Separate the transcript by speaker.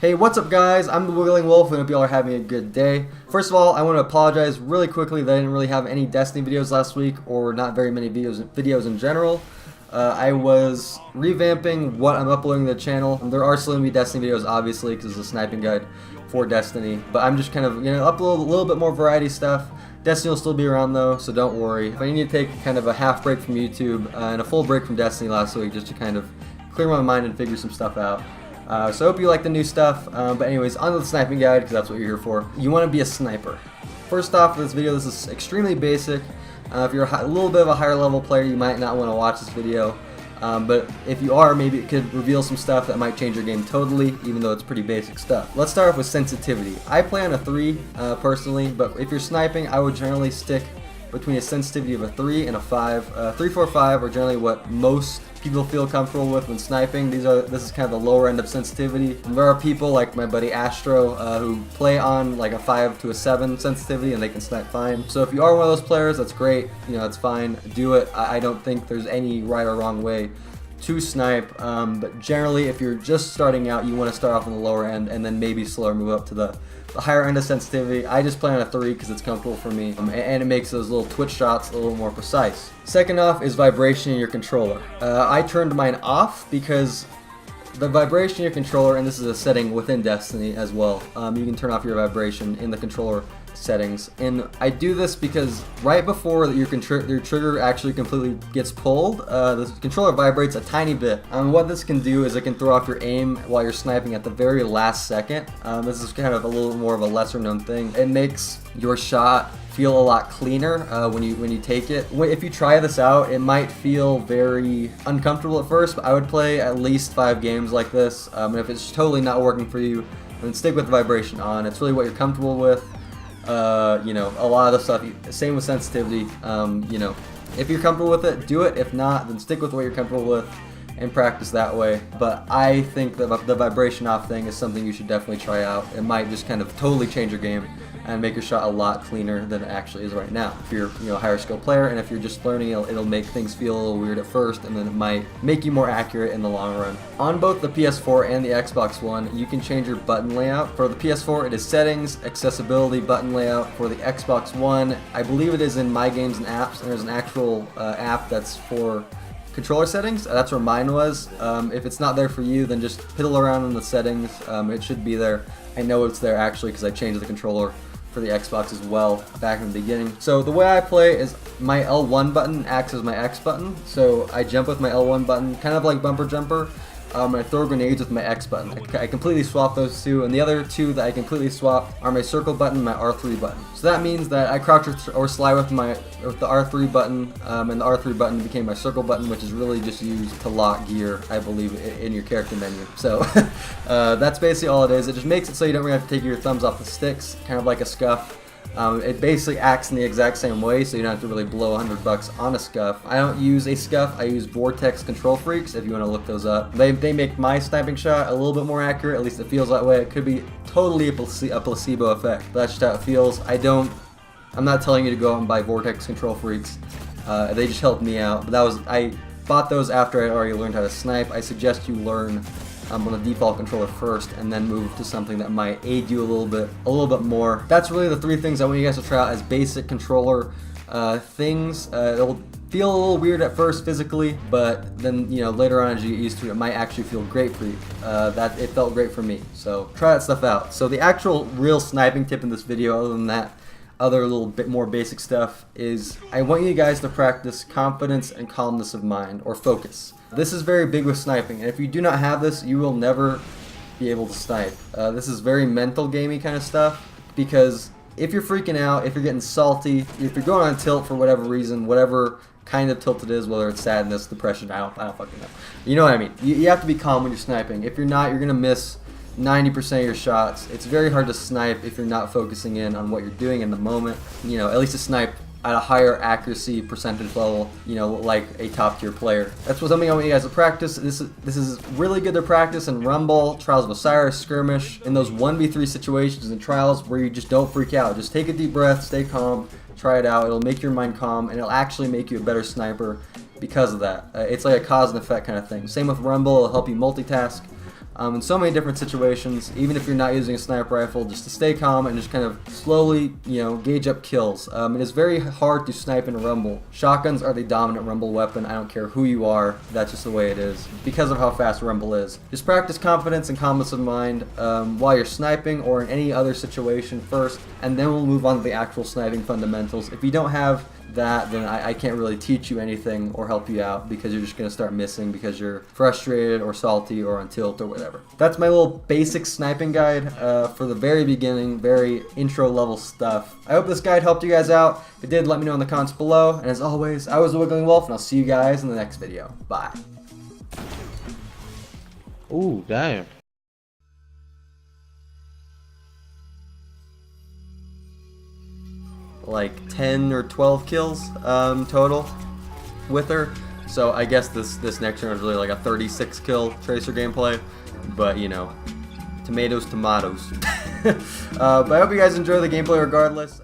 Speaker 1: Hey, what's up guys? I'm the Wiggling Wolf and hope y'all are having a good day. First of all, I want to apologize really quickly that I didn't really have any Destiny videos last week, or not very many videos in general. I was revamping what I'm uploading to the channel. There are still going to be Destiny videos, obviously, because it's a sniping guide for Destiny. But I'm just kind of, upload a little bit more variety stuff. Destiny will still be around though, so don't worry. If I need to take kind of a half break from YouTube and a full break from Destiny last week just to kind of clear my mind and figure some stuff out. So I hope you like the new stuff, but anyways, on to the sniping guide, because that's what you're here for. You want to be a sniper. First off, for this video, this is extremely basic. If you're a little bit of a higher level player, you might not want to watch this video, but if you are, maybe it could reveal some stuff that might change your game totally, even though it's pretty basic stuff. Let's start off with sensitivity. I play on a 3 personally, but if you're sniping, I would generally stick between a sensitivity of a 3 and a 5. 3, 4, 5 are generally what most people feel comfortable with when sniping. This is kind of the lower end of sensitivity. And there are people like my buddy Astro who play on like a 5 to a 7 sensitivity and they can snipe fine. So if you are one of those players, that's great. That's fine. Do it. I don't think there's any right or wrong way to snipe, but generally if you're just starting out, you want to start off on the lower end and then maybe slower move up to the higher end of sensitivity. I just play on a 3 because it's comfortable for me, and it makes those little twitch shots a little more precise. Second off is vibration in your controller. I turned mine off because the vibration in your controller, and this is a setting within Destiny as well, you can turn off your vibration in the controller settings, and I do this because right before your trigger actually completely gets pulled, the controller vibrates a tiny bit. What this can do is it can throw off your aim while you're sniping at the very last second. This is kind of a little more of a lesser known thing. It makes your shot feel a lot cleaner when you take it. If you try this out, it might feel very uncomfortable at first, but I would play at least 5 games like this, and if it's totally not working for you, then stick with the vibration on. It's really what you're comfortable with. A lot of the stuff, same with sensitivity, if you're comfortable with it, do it. If not, then stick with what you're comfortable with and practice that way. But I think that the vibration off thing is something you should definitely try out. It might just kind of totally change your game and make your shot a lot cleaner than it actually is right now. If you're a higher skill player, and if you're just learning, it'll make things feel a little weird at first, and then it might make you more accurate in the long run. On both the PS4 and the Xbox One, you can change your button layout. For the PS4, it is settings, accessibility, button layout. For the Xbox One, I believe it is in My Games and Apps, and there's an actual app that's for controller settings. That's where mine was. If it's not there for you, then just piddle around in the settings. It should be there. I know it's there actually because I changed the controller for the Xbox as well back in the beginning. So the way I play is my L1 button acts as my X button. So I jump with my L1 button, kind of like bumper jumper. I throw grenades with my X button. I completely swap those two, and the other two that I completely swap are my circle button and my R3 button. So that means that I crouch or slide with the R3 button, and the R3 button became my circle button, which is really just used to lock gear, I believe, in your character menu. So that's basically all it is. It just makes it so you don't really have to take your thumbs off the sticks, kind of like a scuff. It basically acts in the exact same way, so you don't have to really blow $100 on a scuff. I don't use a scuff, I use Vortex Control Freaks, if you want to look those up. They make my sniping shot a little bit more accurate, at least it feels that way. It could be totally a placebo effect, but that's just how it feels. I'm not telling you to go out and buy Vortex Control Freaks. They just helped me out, but I bought those after I already learned how to snipe. I suggest you learn on the default controller first, and then move to something that might aid you a little bit more. That's really the 3 things I want you guys to try out as basic controller things. It'll feel a little weird at first physically, but then later on as you get used to it, it might actually feel great for you. It felt great for me. So try that stuff out. So the actual real sniping tip in this video, other than that other little bit more basic stuff, is I want you guys to practice confidence and calmness of mind, or focus. This is very big with sniping, and if you do not have this, you will never be able to snipe. This is very mental gamey kind of stuff, because if you're freaking out, if you're getting salty, if you're going on tilt for whatever reason, whatever kind of tilt it is, whether it's sadness, depression, I don't fucking know. You know what I mean? You have to be calm when you're sniping. If you're not, you're going to miss 90% of your shots. It's very hard to snipe if you're not focusing in on what you're doing in the moment. At least to snipe at a higher accuracy percentage level, like a top tier player. That's something I want you guys to practice. This is really good to practice in Rumble, Trials of Osiris, Skirmish, in those 1v3 situations and trials where you just don't freak out. Just take a deep breath, stay calm, try it out. It'll make your mind calm, and it'll actually make you a better sniper because of that. It's like a cause and effect kind of thing. Same with Rumble, it'll help you multitask. in so many different situations, even if you're not using a sniper rifle, just to stay calm and just kind of slowly, gauge up kills. It is very hard to snipe in Rumble. Shotguns are the dominant Rumble weapon. I don't care who you are, that's just the way it is, because of how fast Rumble is. Just practice confidence and calmness of mind while you're sniping or in any other situation first, and then we'll move on to the actual sniping fundamentals. If you don't have that, then I can't really teach you anything or help you out, because you're just going to start missing because you're frustrated or salty or on tilt or whatever. That's my little basic sniping guide for the very beginning, very intro level stuff. I hope this guide helped you guys out. If it did, let me know in the comments below. And as always, I was the Wiggling Wolf, and I'll see you guys in the next video. Bye.
Speaker 2: Ooh, damn.
Speaker 1: Like 10 or 12 kills total with her. So I guess this next round is really like a 36 kill Tracer gameplay. But tomatoes. But I hope you guys enjoy the gameplay regardless.